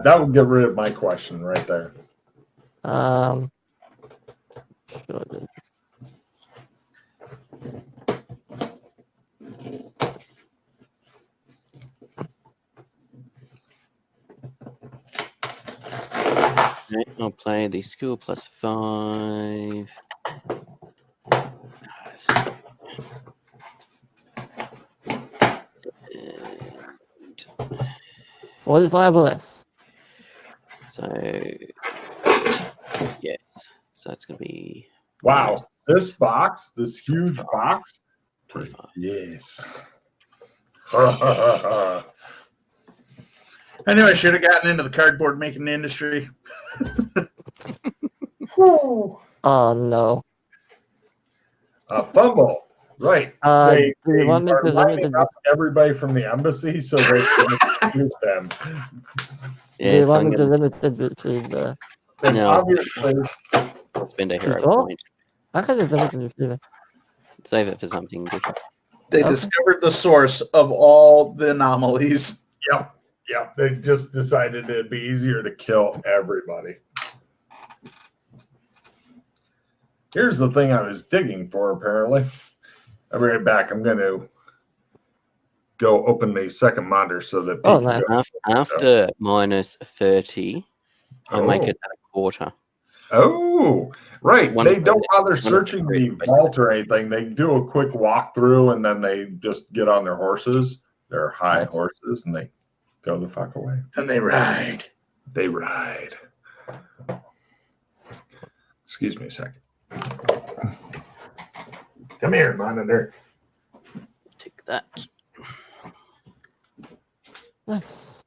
That would get rid of my question right there. Sure. I'll play the skill +5. 45 or less. So, yes. So it's going to be... Wow. This box, this huge box. 25. Yes. I knew I should have gotten into the cardboard making industry. Oh no. Fumble. Right. Do you want me are to limit lining the? up everybody from the embassy so they can shoot them. Do you want me to limit the retriever? And No. obviously, Spend a hero Sure. point. I can just limit the retriever. Save it for something different. They Okay. discovered the source of all the anomalies. yep. They just decided it'd be easier to kill everybody. Here's the thing I was digging for, apparently. I'll be right back. I'm going to go open the second monitor so that Oh, people nice. After -30, I make it at a quarter. Oh, right. One They of don't the- bother one of the searching three, the vault or anything. They do a quick walkthrough and then they just get on their horses, their high Nice. horses, and they go the fuck away. And they ride. They ride. Excuse me a second. Come here, monitor. Take that. Nice.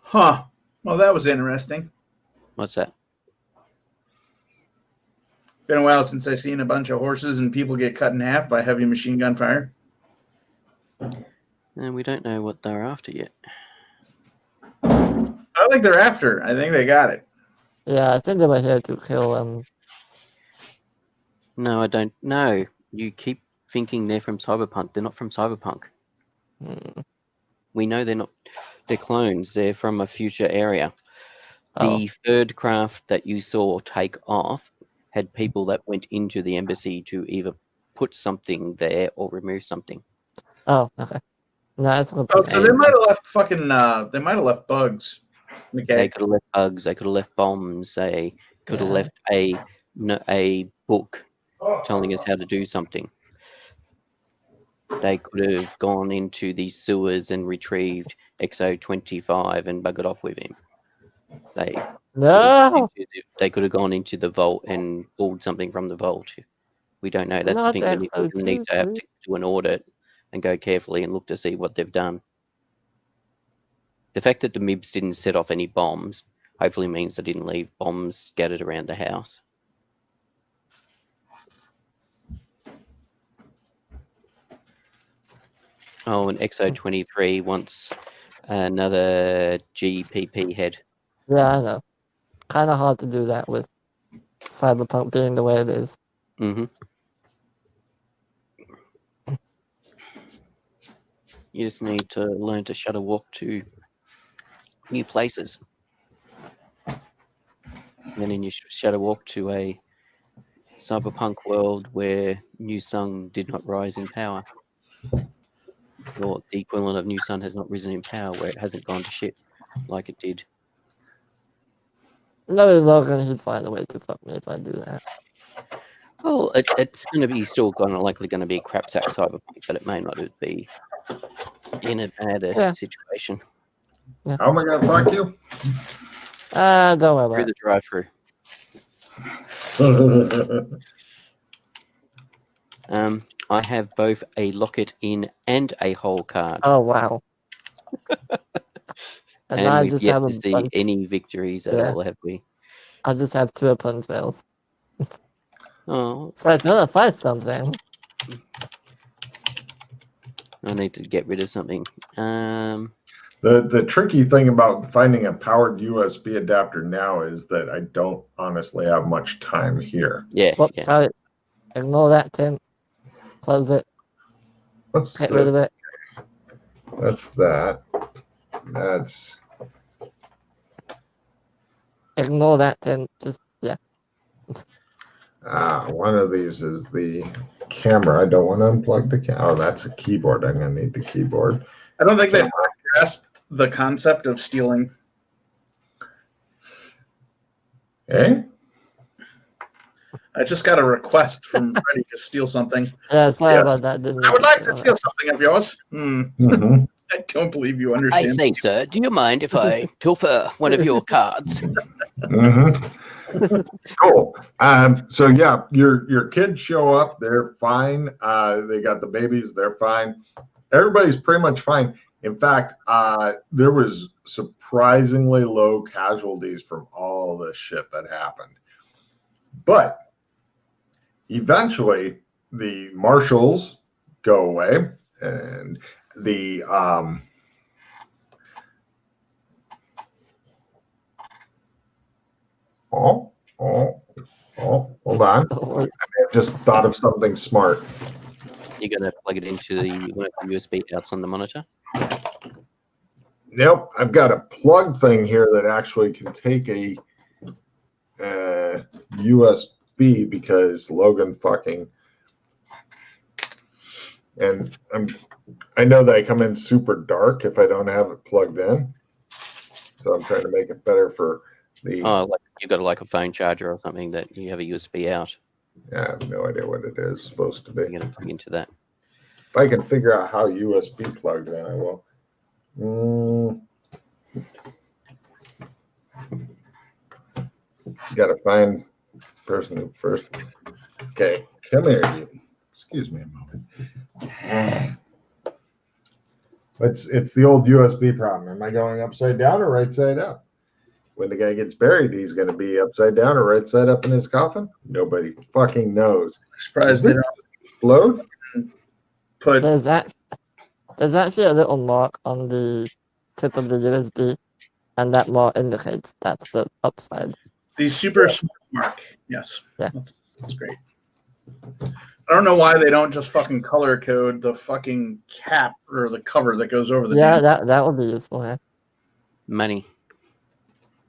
Huh. Well, that was interesting. What's that? Been a while since I've seen a bunch of horses and people get cut in half by heavy machine gun fire. And we don't know what they're after yet. I think they're after. I think they got it. Yeah, I think they were here to kill No, I don't know. You keep thinking they're from Cyberpunk. They're not from Cyberpunk. We know they're not. They're clones. They're from a future area. The third craft that you saw take off had people that went into the embassy to either put something there or remove something. Oh, okay. No, it's okay. Oh, so they might have left fucking. They might have left bugs. Okay. They could have left bugs. They could have left bombs. They could have left a book telling us how to do something. They could have gone into the sewers and retrieved XO25 and buggered off with him. They could have gone into the vault and pulled something from the vault. We don't know. That's the thing. We need to have to do an audit and go carefully and look to see what they've done. The fact that the MIBs didn't set off any bombs hopefully means they didn't leave bombs scattered around the house. Oh, and XO23 wants another GPP head. Yeah, I know. Kind of hard to do that with Cyberpunk being the way it is. Mm-hmm. You just need to learn to shuttle walk to new places. And then you shuttle walk to a cyberpunk world where New Sun did not rise in power. Or the equivalent of New Sun has not risen in power, where it hasn't gone to shit like it did. No, Logan, he'd find a way to fuck me if I do that. Well, it's going to be still likely going to be a crap sack cyberpunk, but it may not be in a bad situation. Yeah. How am I going to fuck you? Don't worry Through about the drive-through. I have both a lock it in and a hole card. Oh, wow. And And I we've just yet have to see bunch, any victories at Yeah. all, have we? I just have 2 opponent fails. Oh, So if you want to fight something, I need to get rid of something. The tricky thing about finding a powered USB adapter now is that I don't honestly have much time here. Yeah, whoops, yeah. sorry. Ignore that, Tim. Close it. What's Get rid of this? it. That's that. That's Ignore that, Tim. Just, yeah. one of these is the camera. I don't want to unplug the camera. Oh, that's a keyboard. I'm gonna need the keyboard. I don't think they've grasped the concept of stealing. Eh? I just got a request from Freddie to steal something. Yeah, sorry Yes. about that. Didn't I would mean like to steal something of yours. Mm-hmm. I don't believe you I understand. say, sir, do you mind if I pilfer one of your cards? Mm-hmm. Cool. So yeah, your kids show up. They're fine. They got the babies. They're fine. Everybody's pretty much fine. In fact, there was surprisingly low casualties from all the shit that happened. But eventually, the marshals go away, and the hold on. I just thought of something smart. You're going to plug it into one of the USB outs on the monitor? Nope, I've got a plug thing here that actually can take a USB because Logan fucking, and I know that I come in super dark if I don't have it plugged in, so I'm trying to make it better for the. Oh, like you've got like a phone charger or something that you have a USB out. I have no idea what it is supposed to be. You're going to plug into that. If I can figure out how USB plugs in, I will. Got to find person who first. Okay, come here, you. Excuse me a moment. It's the old USB problem. Am I going upside down or right side up? When the guy gets buried, he's going to be upside down or right side up in his coffin? Nobody fucking knows. I'm surprised they don't Explode? put. There's actually a little mark on the tip of the USB, and that mark indicates that's the upside. The super smart mark. Yes. Yeah. That's great. I don't know why they don't just fucking color code the fucking cap or the cover that goes over the Yeah, damn. that would be useful. Yeah. Money.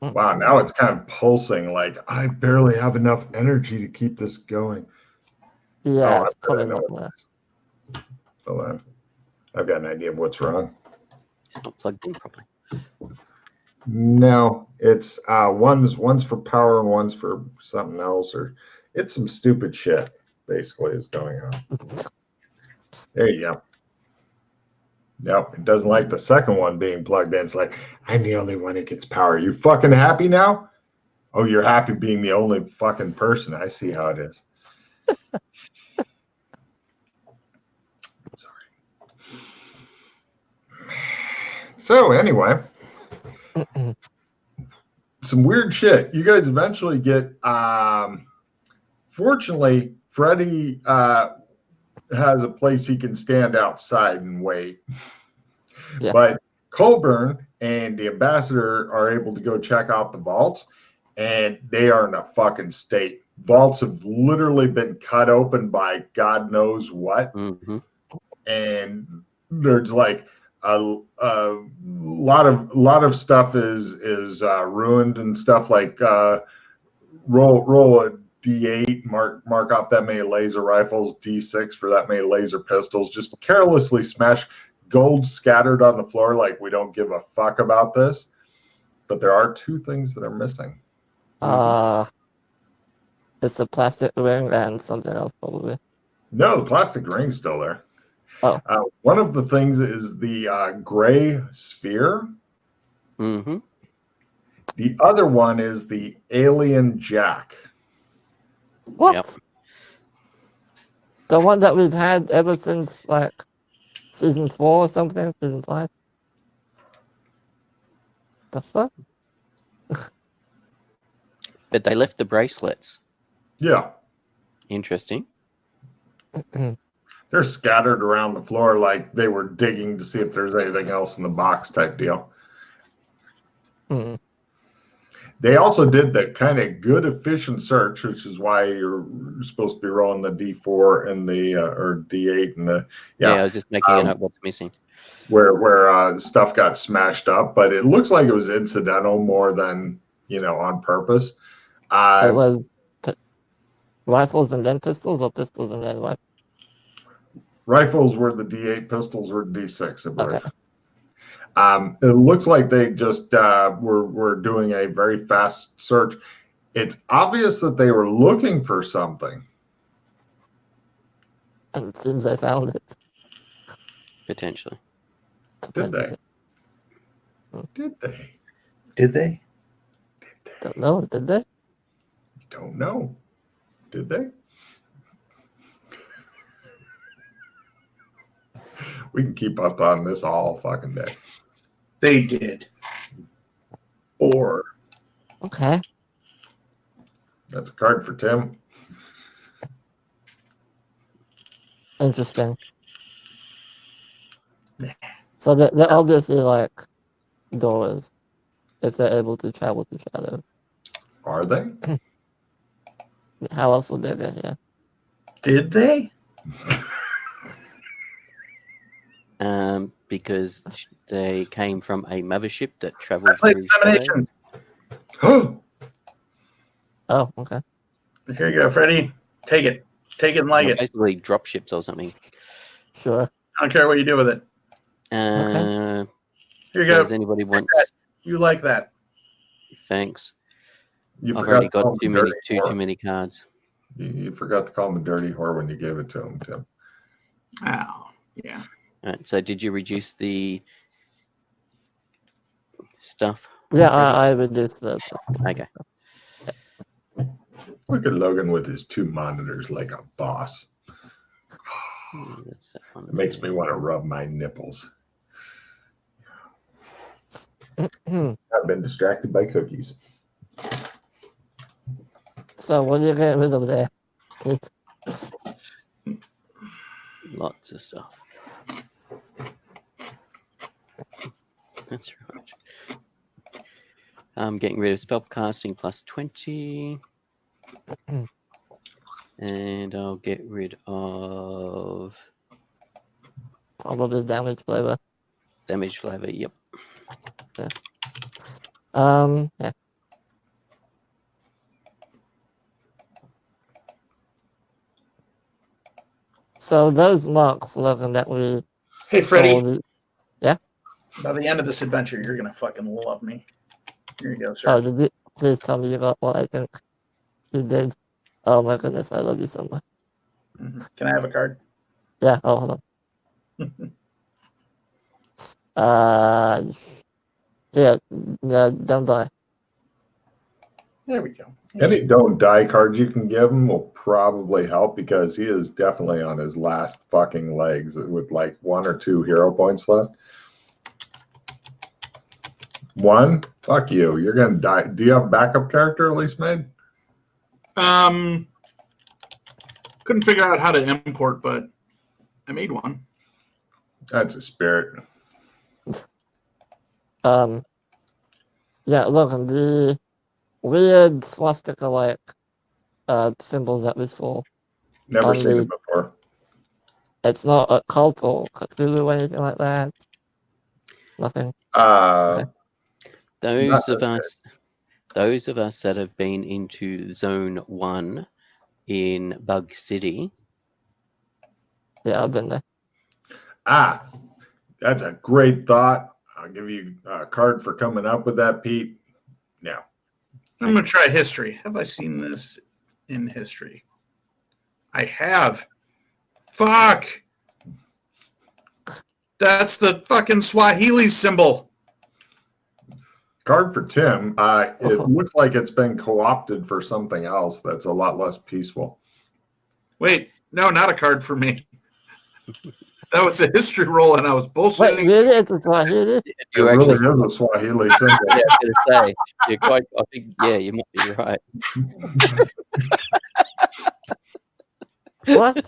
Wow, now it's kind of pulsing. Like, I barely have enough energy to keep this going. Yeah, Oh, it's I probably know not what there. Hold on. I've got an idea of what's wrong. It's not plugged in properly. No, it's one's for power and one's for something else, or it's some stupid shit basically is going on. There you go. Yep, it doesn't like the second one being plugged in. It's like, I'm the only one who gets power. You fucking happy now? Oh, you're happy being the only fucking person. I see how it is. Sorry. So anyway, some weird shit. You guys eventually get. Fortunately, Freddie has a place he can stand outside and wait. Yeah. But Colburn and the ambassador are able to go check out the vaults, and they are in a fucking state. Vaults have literally been cut open by God knows what, and there's like a lot of stuff is ruined and stuff. Like roll a D8, mark off that many laser rifles, D6 for that many laser pistols. Just carelessly smash. Gold scattered on the floor like we don't give a fuck about this. But there are two things that are missing. It's a plastic ring and something else probably. No, the plastic ring's still there. Oh. One of the things is the gray sphere. Mm-hmm. The other one is the alien jack. What? Yep. The one that we've had ever since like season 4 or something, season 5. The fuck? But they left the bracelets. Yeah, Interesting. they're scattered around the floor like they were digging to see if there's anything else in the box type deal. Hmm. They also did the kind of good efficient search, which is why you're supposed to be rolling the D4 and the or D8 and the Yeah, I was just making it up what's missing. where stuff got smashed up, but it looks like it was incidental more than on purpose. It was rifles and then pistols, or pistols and then rifles? Rifles were the D8, pistols were D6, I believe. Okay. It looks like they just were doing a very fast search. It's obvious that they were looking for something. And it seems they found it. Potentially. Did they? Did they? Did they? Don't know, did they? Don't know. Did they? We can keep up on this all fucking day. They did. Or Okay. That's a card for Tim. Interesting. So they're obviously like doors if they're able to travel to shadow. Are they? How else would they get here? did they? Because they came from a mothership that traveled Played through shadow. examination. Oh, okay. Here you go, Freddie. Take it. Take it and like They're it. basically dropships or something. Sure. I don't care what you do with it. Here Here you go. Does anybody want? You like that. Thanks. You I've forgot already to call got him too a many, dirty whore. too many cards. You forgot to call him a dirty whore when you gave it to him, Tim. Oh, yeah. All right. So, did you reduce the stuff? Yeah, I reduced the. Okay. Look at Logan with his two monitors like a boss. That's that one. It makes me want to rub my nipples. I've been distracted by cookies. So what are you getting rid of there? Lots of stuff. That's right. I'm getting rid of spellcasting plus 20. And I'll get rid of Probably damage flavor. damage flavor. Yep. Yeah. So those marks, Logan, that we Hey, Freddie. saw. By the end of this adventure, you're gonna fucking love me. Here you go, sir. Oh, did you please tell me you got what I think you did? Oh my goodness, I love you so much. Can I have a card? Yeah, hold on. Yeah, don't die. There we go. Any don't die cards you can give him will probably help because he is definitely on his last fucking legs with like 1 or 2 hero points left. 1? Fuck you. You're gonna die. Do you have a backup character at least made? Couldn't figure out how to import, but I made one. That's a spirit. Yeah, Logan, the weird swastika-like symbols that we saw. Never seen it before. It's not a cult or Cthulhu or anything like that. Nothing. Those of us that have been into Zone 1 in Bug City. Yeah, I've been there. That's a great thought. I'll give you a card for coming up with that, Pete. Now, I'm gonna try history. Have I seen this in history? I have. Fuck. That's the fucking Swahili symbol. card for Tim. It looks like it's been co-opted for something else that's a lot less peaceful. Wait, no, not a card for me. That was a history roll, and I was Wait, bullshitting. really? It's a Swahili? It You really actually, is a Swahili symbol. yeah, I was going to say, you're quite. I think, yeah, you might be right. What?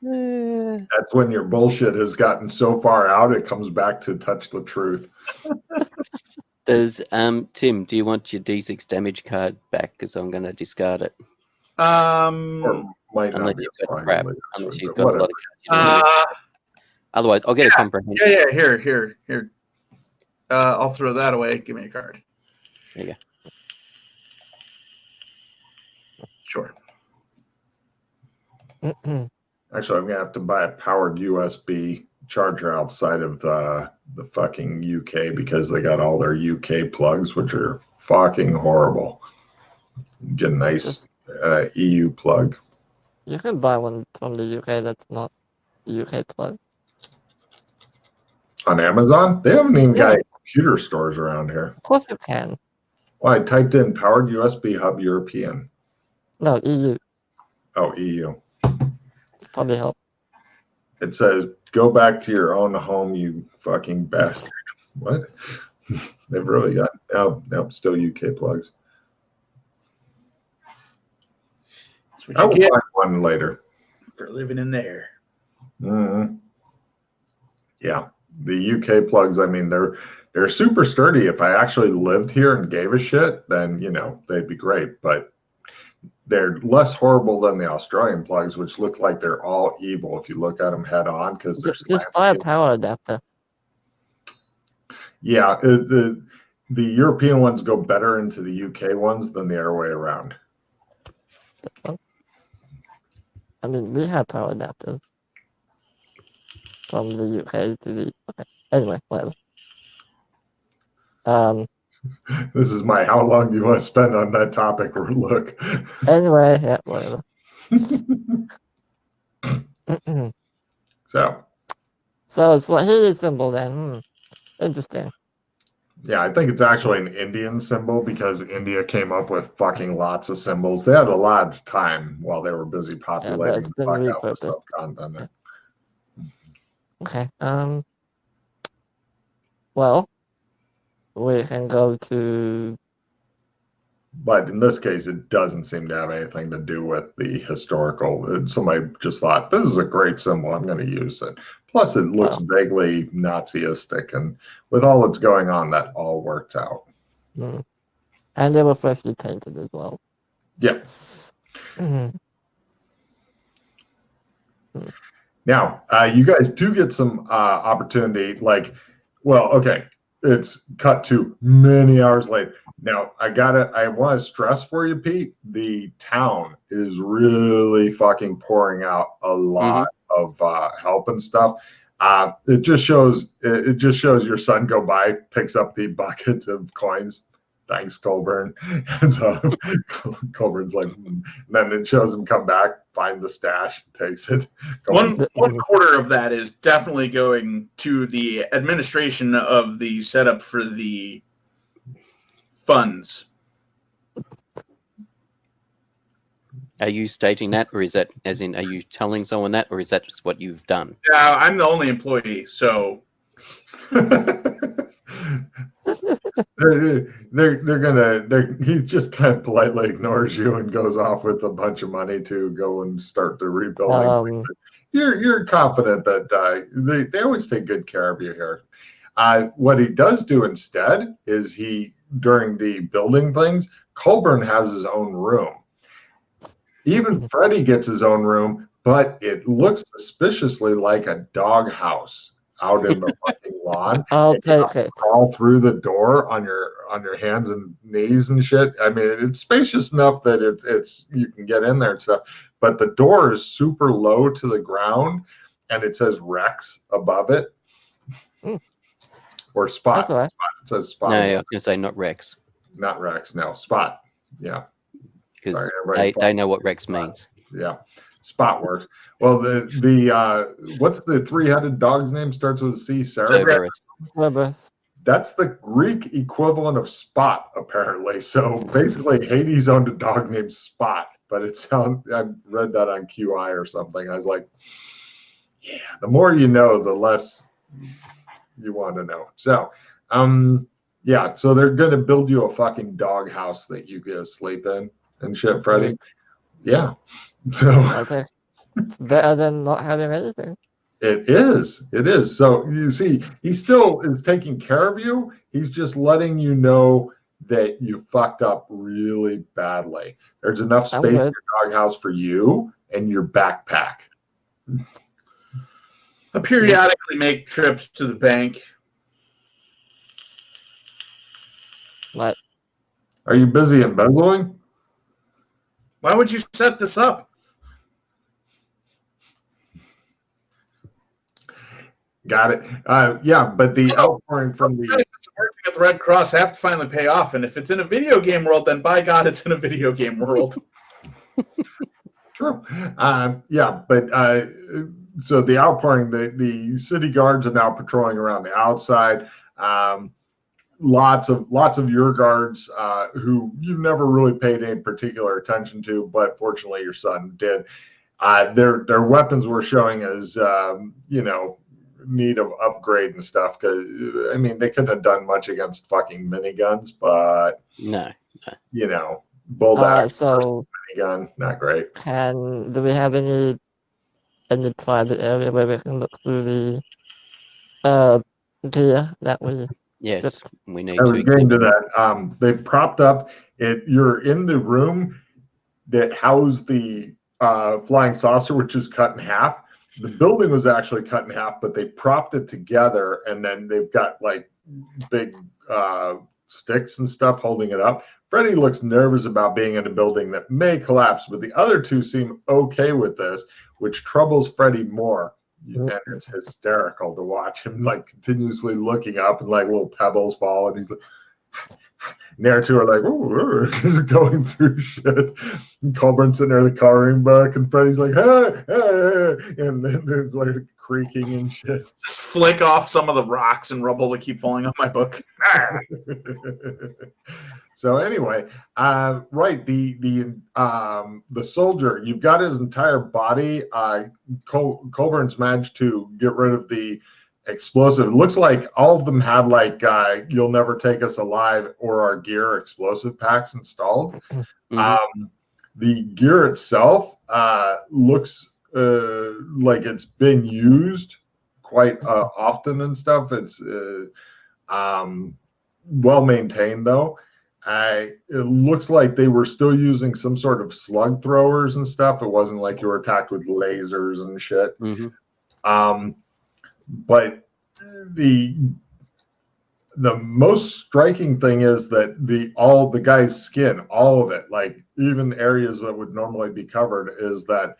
That's when your bullshit has gotten so far out, it comes back to touch the truth. Does Tim? Do you want your D6 damage card back? Because I'm going to discard it. Or might not Unless be you've a got crap. Swahili, Unless actually, you've but got a lot whatever. of cards. Otherwise, I'll get a comprehension. Yeah, here. I'll throw that away. Give me a card. There you Sure. Actually, I'm gonna have to buy a powered USB charger outside of the fucking UK because they got all their UK plugs, which are fucking horrible. Get a nice EU plug. You can buy one from the UK that's not UK plug. On Amazon? They haven't even got Yeah. any computer stores around here. Of course you can. Well, I typed in powered USB hub European. No, EU. Oh, EU. Probably help. It says, go back to your own home, you fucking bastard. What? They've really got, nope, still UK plugs. That's what I you will get find one later. for living in there. Mm-hmm. Yeah, the UK plugs, I mean, they're super sturdy. If I actually lived here and gave a shit, then, they'd be great. But they're less horrible than the Australian plugs, which look like they're all evil if you look at them head on because they're Just buy a power adapter. Yeah, the European ones go better into the UK ones than the other way around. That's fun. I mean, we have power adapters from the UK to the. Okay. Anyway, whatever. This is my how long do you want to spend on that topic look. Anyway, yeah, whatever. So Swahili symbol then. Interesting. Yeah, I think it's actually an Indian symbol because India came up with fucking lots of symbols. They had a lot of time while they were busy populating it's the been fuck out of the repurposed. subcontinent. Okay. Well, we can go to. But in this case, it doesn't seem to have anything to do with the historical. Somebody just thought, this is a great symbol. I'm going to use it. Plus, it looks vaguely Naziistic. And with all that's going on, that all worked out. And they were freshly painted as well. Yeah. Now, you guys do get some opportunity. Okay, it's cut to many hours later. Now, I want to stress for you, Pete, the town is really fucking pouring out a lot of help and stuff. It just shows your son go by, picks up the bucket of coins. Thanks, Colburn. And so Colburn's like, and then it shows him come back, find the stash, takes it. One quarter of that is definitely going to the administration of the setup for the funds. Are you stating that, or is that as in, are you telling someone that, or is that just what you've done? Yeah, I'm the only employee, so. He just kind of politely ignores you and goes off with a bunch of money to go and start the rebuilding. You're confident that they always take good care of you here. What he does do instead is during the building things, Colburn has his own room. Even Freddie gets his own room, but it looks suspiciously like a dog house out in the fucking lawn. I'll take it. Crawl through the door on your hands and knees and shit. I mean, it's spacious enough that it's you can get in there and stuff. But the door is super low to the ground, and it says Rex above it, or Spot. That's all right. It says Spot. No, I was going to say not Rex. Not Rex. No, Spot. Yeah. Because they know what Rex means. Yeah. Spot works. Well, the what's the three-headed dog's name? Starts with a C. Cerberus. That's the Greek equivalent of Spot, apparently. So basically, Hades owned a dog named Spot but it sounds. I read that on QI or something. I was like, yeah. The more you know, the less you want to know. So, yeah. So they're gonna build you a fucking doghouse that you can sleep in and shit, Freddie. Yeah. So Okay. It's better than not having anything. it is. It is. So you see, he still is taking care of you. He's just letting you know that you fucked up really badly. There's enough I'm space in good. your doghouse for you and your backpack. I periodically make trips to the bank. Like, Are you busy embezzling? Why would you set this up? Got it. Yeah, but the outpouring from the If it's working at the Red Cross, I have to finally pay off. And if it's in a video game world, then by God, it's in a video game world. True. Yeah, but so the outpouring, the city guards are now patrolling around the outside. Lots of your guards who you've never really paid any particular attention to, but fortunately your son did. Their weapons were showing as need of upgrade and stuff, because I mean they couldn't have done much against fucking miniguns, but No. bolt action so minigun, not great. do we have any private area where we can look through the gear that we Yes, we need I was to. getting to that. They propped up it. You're in the room that housed the flying saucer, which is cut in half. The building was actually cut in half, but they propped it together, and then they've got like big sticks and stuff holding it up. Freddie looks nervous about being in a building that may collapse, but the other two seem okay with this, which troubles Freddie more. And it's hysterical to watch him like continuously looking up and like little pebbles fall, and he's like, and the other two are like, ooh, just going through shit. And Colburn's sitting there in the coloring book, and Freddie's like, hey, hey, and then there's like creaking and shit. Just flick off some of the rocks and rubble that keep falling off my book. So anyway, right, the soldier, you've got his entire body. Colburn's managed to get rid of the explosive. It looks like all of them had like "You'll never take us alive" or our gear explosive packs installed. Mhm. The gear itself looks like it's been used quite often and stuff. It's well maintained though. It looks like they were still using some sort of slug throwers and stuff. It wasn't like you were attacked with lasers and shit. But the most striking thing is that all the guy's skin, all of it, like even areas that would normally be covered, is that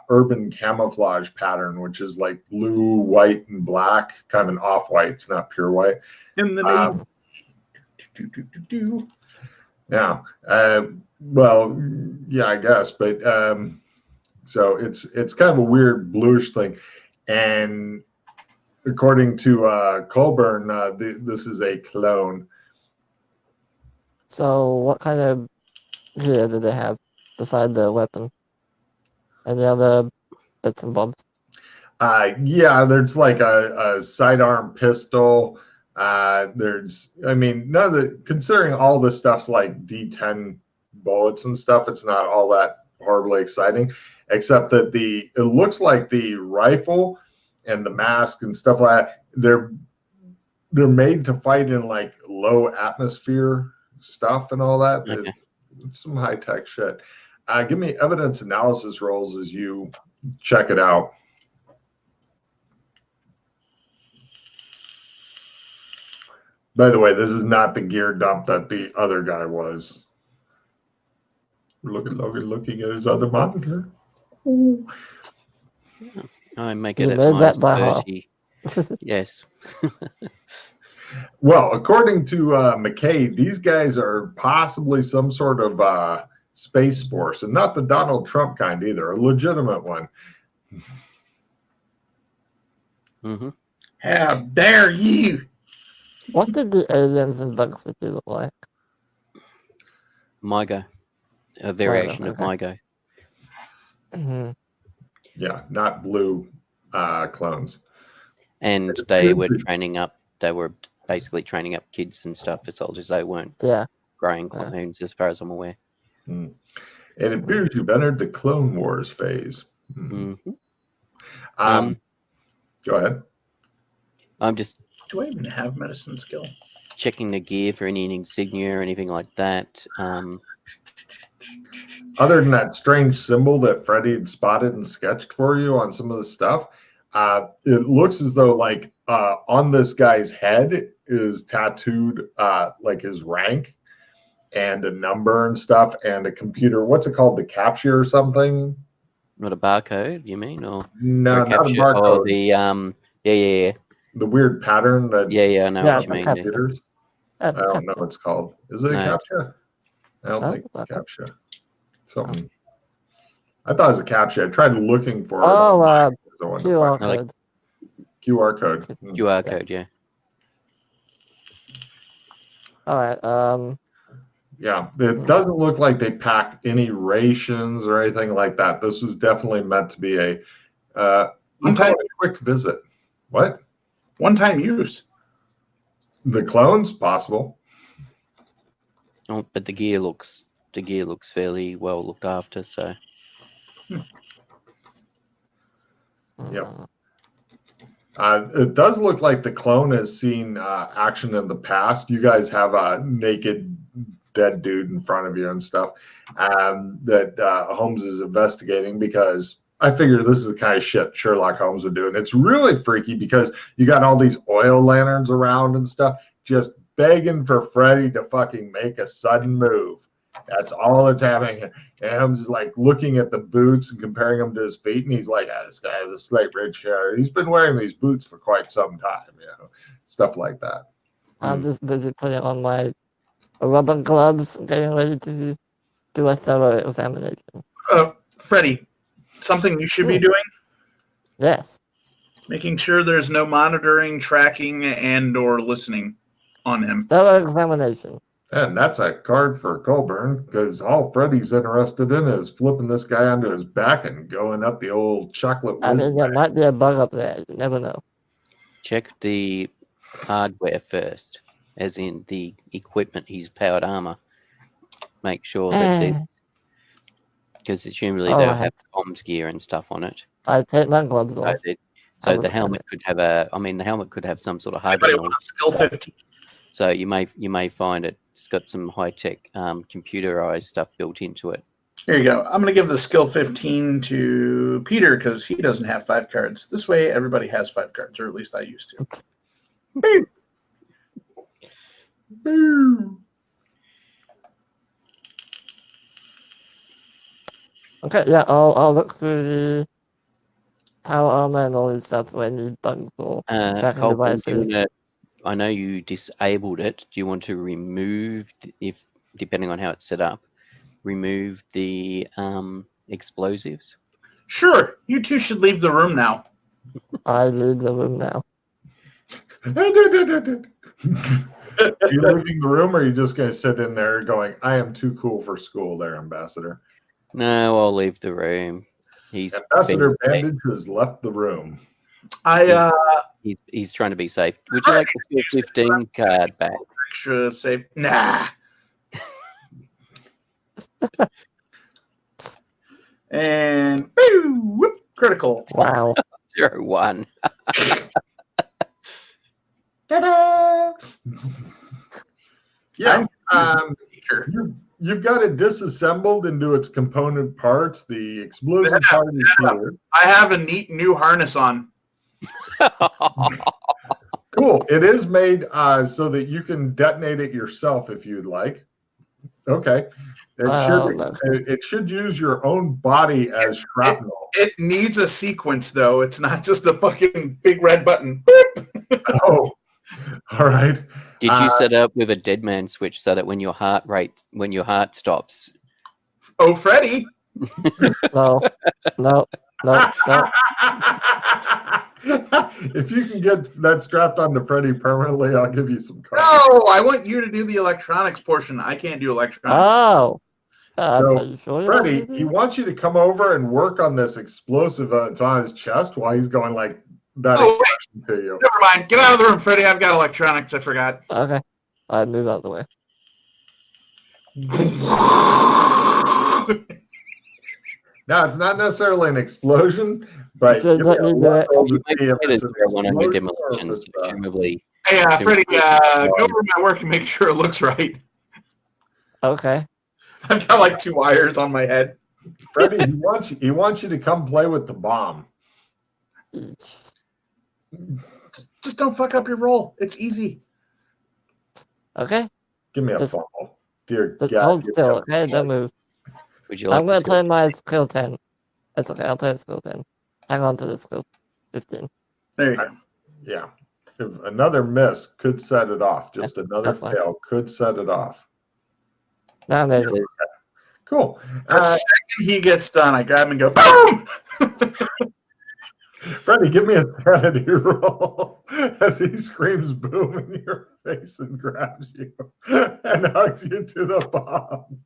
urban camouflage pattern, which is like blue, white, and black, kind of an off-white. It's not pure white. In the name. Yeah. Well, yeah, I guess, but so it's kind of a weird bluish thing, and according to Colburn, this is a clone. So what kind of gear do they have beside the weapon? Any other bits and bobs? Yeah, there's like a sidearm pistol. There's, I mean, none of the, considering all this stuff's like D10 bullets and stuff, it's not all that horribly exciting, except that it looks like the rifle and the mask and stuff like that, they're made to fight in like low atmosphere stuff and all that. Okay. It's some high tech shit. Give me evidence analysis rolls as you check it out. By the way, this is not the gear dump that the other guy was. Look at Logan looking at his other monitor. Ooh. I make You it at made that by -30. Yes. Well, according to McKay, these guys are possibly some sort of space force, and not the Donald Trump kind either, a legitimate one. Mm-hmm. How dare you? What did the aliens in Bug City look like? My go. a variation of okay. MyGo. Mhm. Yeah, not blue clones. And they were basically training up kids and stuff for soldiers. They weren't Yeah. growing Yeah. clones, as far as I'm aware. Mm. It appears you've entered the Clone Wars phase. hmm Go ahead. I'm just Do I even have medicine skill? checking the gear for any insignia or anything like that. Other than that strange symbol that Freddie had spotted and sketched for you on some of the stuff, it looks as though like on this guy's head is tattooed like his rank and a number and stuff and a computer. What's it called? The capture or something? Not a barcode, you mean, or No, a not a capture? barcode. Oh, the The weird pattern that yeah. I know Yeah, what you mean. okay. Yeah. computers. I That's don't know what it's called. Is it a No. captcha? I don't Oh, think it's okay. captcha. Something. I thought it was a captcha. I tried looking for it. Oh, online because I wanted to QR find code. QR code. QR code, yeah. All right. Yeah, it doesn't look like they packed any rations or anything like that. This was definitely meant to be a One-time quick visit. What? One-time use. The clones? Possible. Oh, but the gear looks fairly well looked after. So Yep. It does look like the clone has seen action in the past. You guys have a naked dead dude in front of you and stuff that Holmes is investigating because I figure this is the kind of shit Sherlock Holmes would do. And it's really freaky because you got all these oil lanterns around and stuff just begging for Freddy to fucking make a sudden move. That's all that's happening. And Holmes is like looking at the boots and comparing them to his feet. And he's like, this guy has a slight ridge hair. He's been wearing these boots for quite some time, stuff like that. I'm just busy putting on my rubber gloves, getting ready to do a thorough examination. Freddie, something you should be doing? Yes. Making sure there's no monitoring, tracking, and/or listening on him. Thorough examination. And that's a card for Colburn because all Freddy's interested in is flipping this guy onto his back and going up the old chocolate. I mean, there might be a bug up there. You never know. check the hardware first, as in the equipment, his powered armor. Make sure that because presumably they'll have comms gear and stuff on it. I take my gloves off. So the helmet could have the helmet could have some sort of hardware. Skill 15. So you may find it's got some high tech computerized stuff built into it. Here you go. I'm going to give the skill 15 to Peter because he doesn't have 5 cards. This way, everybody has 5 cards, or at least I used to. Boo! Boo! Okay, yeah, I'll look through the power armor and all this stuff when the bugs or tracking Colton, devices. I know you disabled it. Do you want to remove, if depending on how it's set up, remove the explosives? Sure. You two should leave the room now. I leave the room now. Are you leaving the room, or are you just going to sit in there going, I am too cool for school there, Ambassador? No, I'll leave the room. Ambassador Bandage has left the room. He's trying to be safe. Would you like the skill 15 card back? Extra safe. Nah. And boo, whoop, critical. Wow. 0-1. Ta-da! Yeah, you've got it disassembled into its component parts. The explosive part is here. I have a neat new harness on. Cool. It is made so that you can detonate it yourself if you'd like. Okay. It should use your own body as shrapnel. It needs a sequence, though. It's not just a fucking big red button. Oh, all right. Did you set up with a dead man switch so that when your heart stops? Oh, Freddy. No. If you can get that strapped onto Freddy permanently, I'll give you some cards. No, I want you to do the electronics portion. I can't do electronics. Oh. Are So, you sure you Freddy, want me he to? wants you to come over and work on this explosive that's on his chest while he's going like that Oh, expression to you. Never mind. Get out of the room, Freddy. I've got electronics. I forgot. Okay. I move out of the way. Now, it's not necessarily an explosion, but Just give me let a me do luck it. roll to You make see if it's an one on your explosion or if demolitions, it's presumably. Hey, Freddy, go over my work and make sure it looks right. Okay. I've got like 2 wires on my head. Freddy, he wants you to come play with the bomb. Just don't fuck up your roll. It's easy. Okay. Give me a Just- fumble. Dear Just God. hold give me still, a okay? Don't move. Would you like I'm gonna to play my skill 10. It's okay, I'll play skill 10. Hang on to the skill 15. There you go. Yeah. If another miss could set it off. Just another that's fine. fail could set it off. Now I'm ready. Cool. The second he gets done, I grab him and go, boom! Freddie, give me a sanity roll as he screams boom in your face and grabs you and hugs you to the bomb.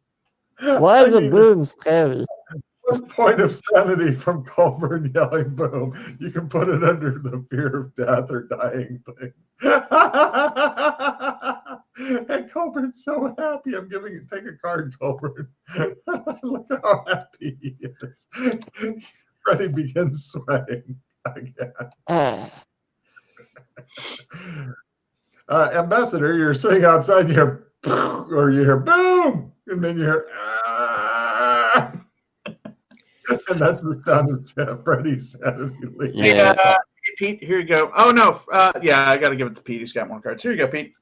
Why is I the need boom scary? 1 point of sanity from Colburn yelling boom. You can put it under the fear of death or dying thing. And Colburn's so happy. I'm giving it. Take a card, Colburn. Look how happy he is. Freddie begins sweating again. Ambassador, you're sitting outside, you hear, or you hear boom, and then you hear, ah. And that's the sound of Freddie's sanity leaving. Yeah. Hey, Pete, here you go. Oh, no. Yeah, I got to give it to Pete. He's got more cards. Here you go, Pete.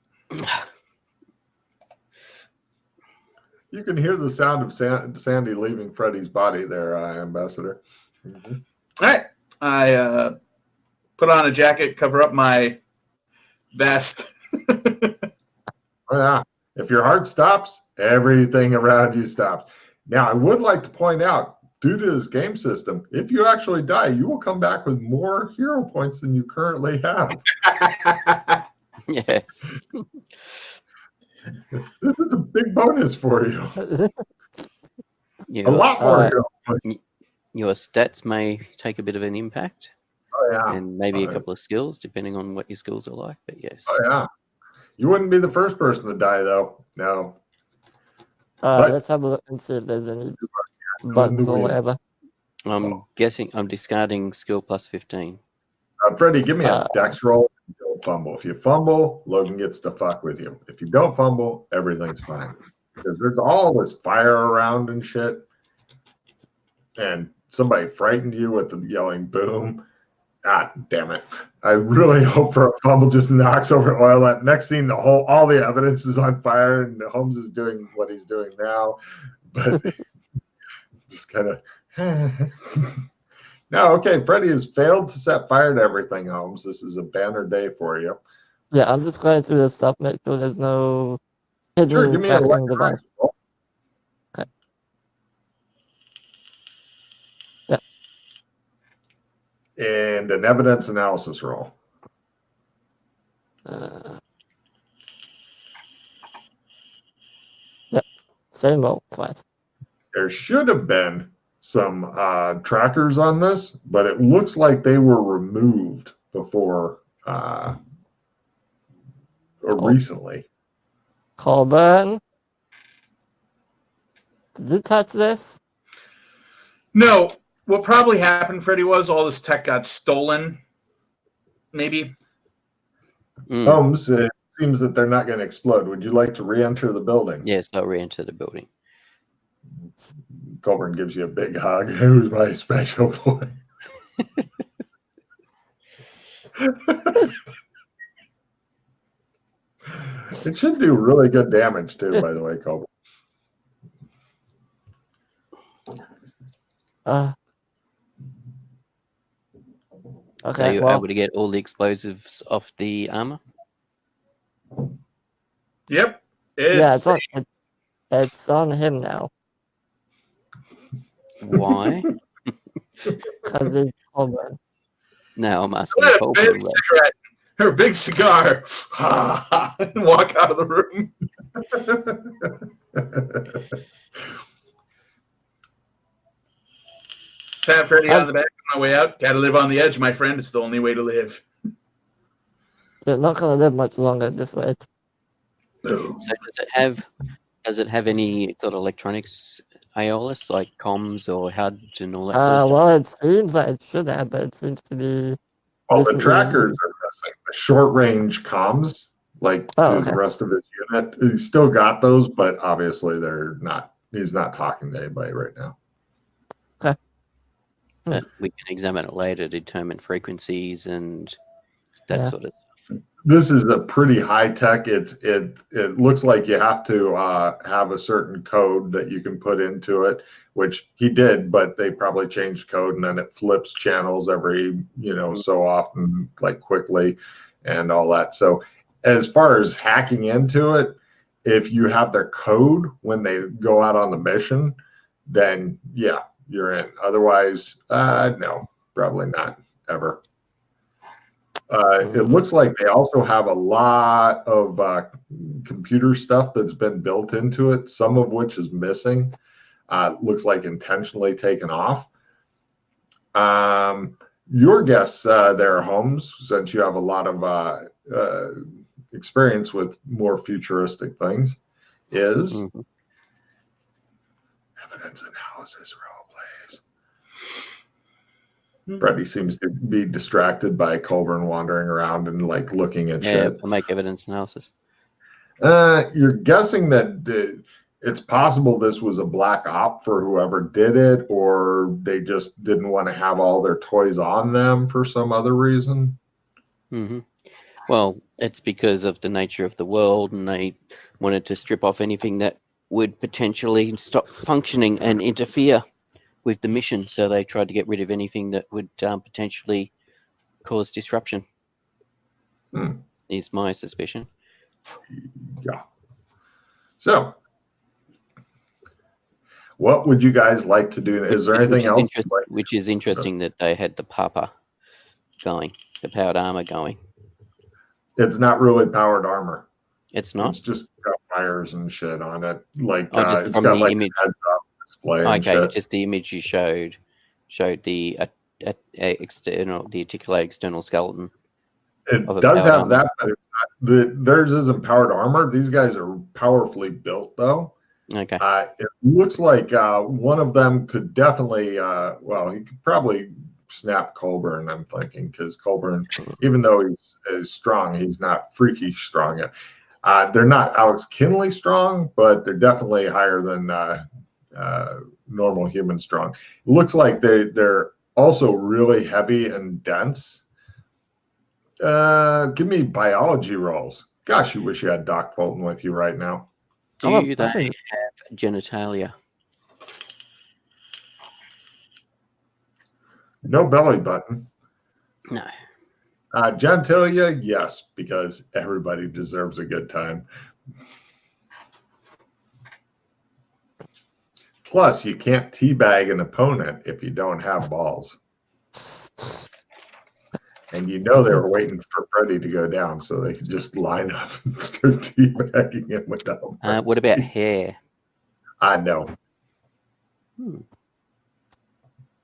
You can hear the sound of Sandy leaving Freddie's body there, Ambassador. Mm-hmm. All right. I put on a jacket, cover up my vest. Oh, yeah. If your heart stops, everything around you stops. Now, I would like to point out, due to this game system, if you actually die, you will come back with more hero points than you currently have. Yes. This is a big bonus for you. Your, A lot more Alright. hero points. your stats may take a bit of an impact, Oh, yeah. and maybe a Alright. couple of skills, depending on what your skills are like. But yes. Oh, yeah. You wouldn't be the first person to die, though. No. Alright, let's have a look and see if there's any bugs or whatever. I'm guessing I'm discarding skill plus 15. Freddie, give me a dex roll. Don't fumble. If you fumble, Logan gets to fuck with you. If you don't fumble, everything's fine. Because there's all this fire around and shit. And somebody frightened you with the yelling boom. Ah, damn it. I really hope for a fumble just knocks over oil. That next scene, all the evidence is on fire and Holmes is doing what he's doing now. But just kind of no, okay. Freddie has failed to set fire to everything, Holmes. This is a banner day for you. Yeah, I'm just going through this stuff, make sure there's no hidden Sure, give me an tracking device. electronics roll. Okay. Yeah. And an evidence analysis roll. Yep. Same roll twice. There should have been some trackers on this, but it looks like they were removed before or recently. Colburn, did you touch this? No. What probably happened, Freddie, was all this tech got stolen. Maybe. Holmes, it seems that they're not going to explode. Would you like to re-enter the building? Yes, I'll re-enter the building. Colburn gives you a big hug. Who's my special boy? It should do really good damage too, by the way, Colburn. So Okay, you're well, able to get all the explosives off the armor? Yep. yeah, it's on him now. Why? Because it's Colburn. No, I'm asking Let a Colburn. big cigarette or a big cigar and walk out of the room. pat Freddy on the back on my way out. Gotta live on the edge, my friend. It's the only way to live. You're not gonna live much longer this way. Boom. So does it have any sort of electronics, Aeolus, like comms or HUD and all that sort of stuff? Well, it seems like it should have, but it seems to be. Well, the recently trackers removed. are missing. The short range comms, like Oh, to okay. the rest of his unit, he's still got those, but obviously they're not. He's not talking to anybody right now. But we can examine it later, determine frequencies and that Yeah. sort of stuff. This is a pretty high tech. It looks like you have to have a certain code that you can put into it, which he did, but they probably changed code and then it flips channels every so often, like quickly, and all that. So as far as hacking into it, if you have their code when they go out on the mission, then yeah, you're in. Otherwise, no, probably not ever. It looks like they also have a lot of computer stuff that's been built into it, some of which is missing. Looks like intentionally taken off. Your guess there, Holmes, since you have a lot of experience with more futuristic things, is evidence analysis role plays. Freddy seems to be distracted by Colburn wandering around and like looking at shit. I'll make evidence analysis. You're guessing that it's possible this was a black op for whoever did it, or they just didn't want to have all their toys on them for some other reason. Well, it's because of the nature of the world, and they wanted to strip off anything that would potentially stop functioning and interfere with the mission. So they tried to get rid of anything that would potentially cause disruption. Is my suspicion. Yeah. So, what would you guys like to do? Is there anything else? Which is interesting that they had the Papa going, the powered armor going. It's not really powered armor. It's not. It's just got wires and shit on it. Like just it's from got the like image. a heads-up display. And Okay, shit. just the image you showed the articulated external skeleton. It does have that, but it's not. Theirs isn't powered armor. These guys are powerfully built, though. Okay. It looks like one of them could definitely. Well, he could probably snap Colburn. I'm thinking because Colburn, even though he's strong, he's not freakish strong yet. They're not Alex Kinley strong, but they're definitely higher than normal human strong. It looks like they're also really heavy and dense. Give me biology rolls. Gosh, you wish you had Doc Fulton with you right now. Do they have genitalia? No belly button. No. Genitalia, yes, because everybody deserves a good time. Plus, you can't teabag an opponent if you don't have balls. And you know they were waiting for Freddy to go down so they could just line up and start teabagging him without. What about hair? I know.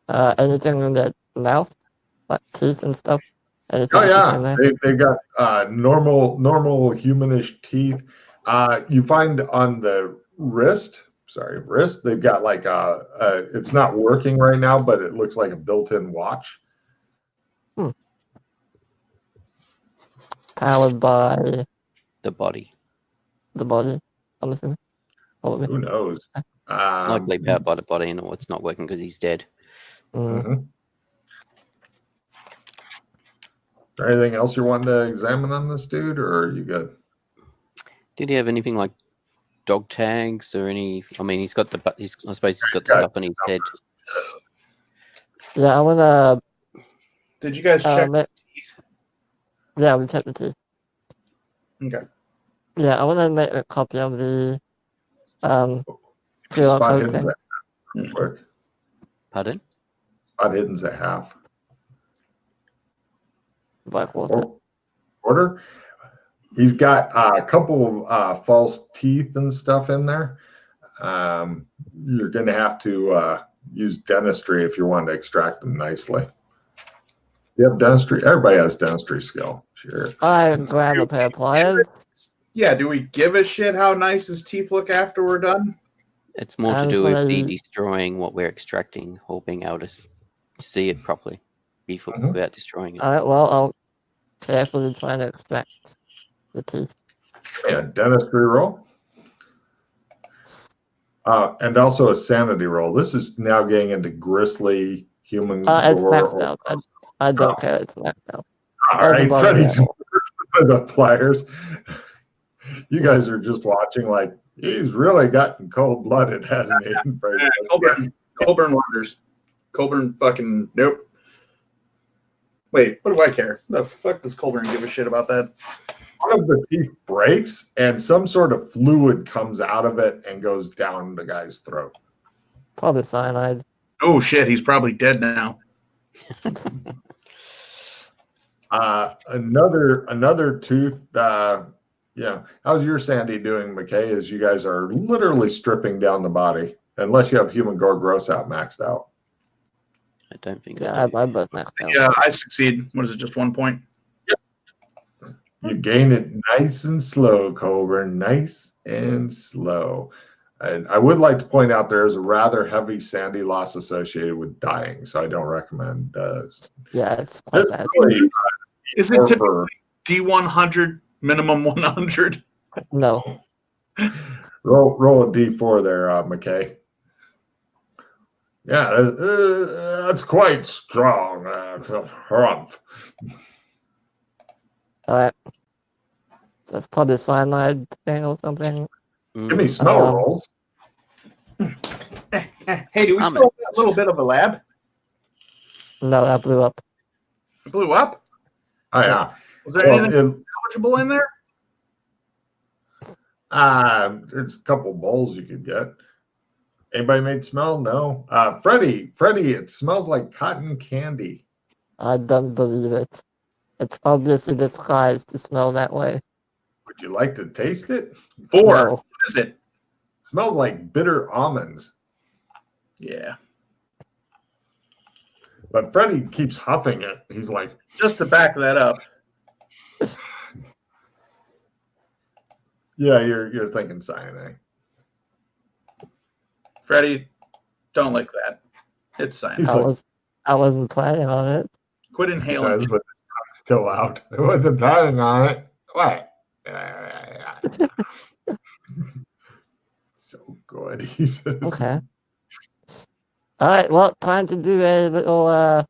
Anything in that mouth, like teeth and stuff. Anything Oh interesting yeah, there? they've got normal humanish teeth. You find on the wrist. They've got like it's not working right now, but it looks like a built-in watch. Powered by The body. the body, I'm assuming. Probably. Who knows? Likely powered by the body, and it's not working because he's dead. Mhm. Anything else you want to examine on this dude, or are you good? Did he have anything like dog tags or any? I mean, I suppose he's got the stuff on his head. Yeah, I wanna. Did you guys check? Yeah, we checked the teeth. Okay. Yeah, I wanna make a copy of the QR Spot code hidden's thing. at real quick. Pardon? Spot hidden's at half. Blackwater. Order. He's got a couple of false teeth and stuff in there. You're going to have to use dentistry if you want to extract them nicely. You have dentistry? Everybody has dentistry skill. Sure. I grab a pair of pliers. Yeah, do we give a shit how nice his teeth look after we're done? It's more to And do with the somebody- destroying what we're extracting or being able to see it properly before Mhm. without destroying it. Alright, well, I'll carefully try to extract the teeth. Yeah, dentistry roll. And also a sanity roll. This is now getting into grisly human It's gore. maxed out. I don't care, it's maxed out. All Doesn't right, bother me Freddie's at all. with the pliers. You guys are just watching like, he's really gotten cold-blooded, hasn't he? Colburn wonders. Colburn fucking nope. Wait, what do I care? The fuck does Colburn give a shit about that? One of the teeth breaks and some sort of fluid comes out of it and goes down the guy's throat. Probably cyanide. Oh shit, he's probably dead now. Another tooth. Yeah. How's your Sandy doing, McKay? As you guys are literally stripping down the body, unless you have human gore gross out maxed out. I don't think Yeah, I do. I both maxed out. Yeah, I succeed. What is it? Just 1 point? You gain it nice and slow, Colburn. Nice and slow. And I would like to point out there is a rather heavy Sandy loss associated with dying, so I don't recommend. Yeah, it's quite bad. Really, Is it typically D100 minimum 100? No. roll a D4 there, McKay. Yeah, that's quite strong. Humph. Alright. So it's probably a cyanide thing or something. Give me smell rolls. Hey, do we still have that little bit of a lab? No, that blew up. It blew up? Oh, yeah. Was there anything eligible in there? There's a couple bowls you could get. Anybody made smell? No. Freddie, it smells like cotton candy. I don't believe it. It's obviously disguised to smell that way. Would you like to taste it? 4. No. What is it? Smells like bitter almonds. Yeah. But Freddie keeps huffing it. He's like, Just to back that up. yeah, you're thinking cyanide. Freddie, don't like that. It's cyanide. He's like, I wasn't planning on it. Quit he inhaling. says, but it's still out. It wasn't planning on it. What? So good, he says. Okay. Alright, well, time to do a little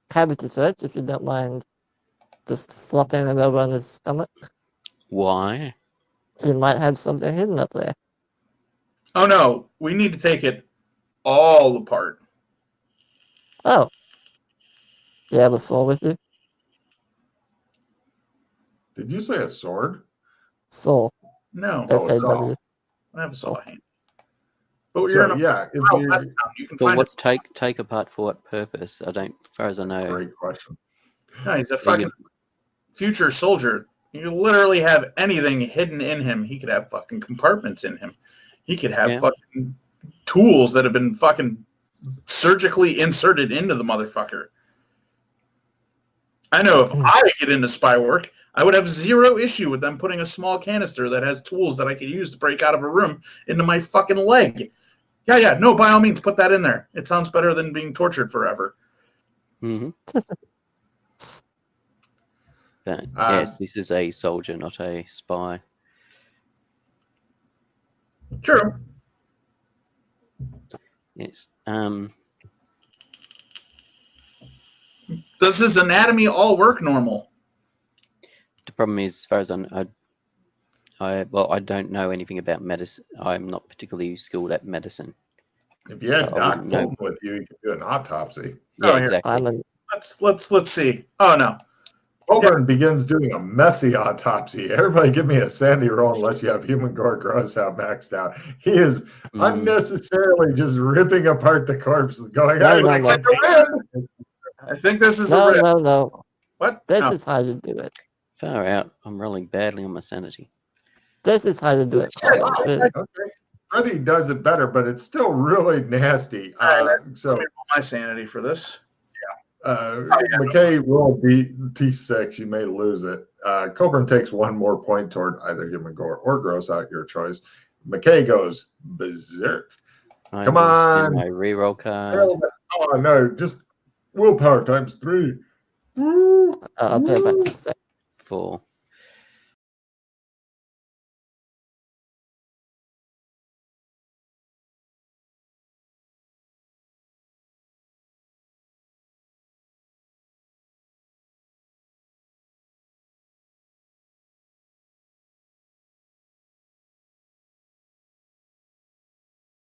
cavity search, if you don't mind just flopping it over on his stomach. Why? He might have something hidden up there. Oh no, we need to take it all apart. Oh. Do you have a saw with you? Did you say a sword? Saw. No, Oh, a SAW. saw. I have a saw hand. But you're in a Yeah, if oh, you're, left town. You can But find what it. take apart for what purpose? I don't, as far as I know. great question. No, he's a fucking future soldier. You literally have anything hidden in him. He could have fucking compartments in him. He could have fucking tools that have been fucking surgically inserted into the motherfucker. I know if I get into spy work, I would have zero issue with them putting a small canister that has tools that I could use to break out of a room into my fucking leg. Yeah, no, by all means, put that in there. It sounds better than being tortured forever. Mm-hmm. But yes, this is a soldier, not a spy. True. Yes. Does his anatomy all work normal? The problem is, as far as I don't know anything about medicine. I'm not particularly skilled at medicine. If you had So I Doc wouldn't know. Fulton with you, you could do an autopsy. Yeah, here. exactly. Let's see. Oh no. Colburn begins doing a messy autopsy. Everybody give me a Sandy roll unless you have human gore gross out maxed out. He is unnecessarily just ripping apart the corpse and going, No, "Hey, no, I no. get the win!" I think this is No, a rip. no. What? This No. is how you do it. Far out. I'm rolling badly on my sanity. This is how you do it. Colin. Okay. Freddy does it better, but it's still really nasty. So Let me roll my sanity for this. McKay rolled T6. You may lose it. Coburn takes one more point toward either him or gross out, your choice. McKay goes berserk. Come on. My reroll card. Oh, no. Just willpower times 3. Woo. I'll pay back to 6. 4.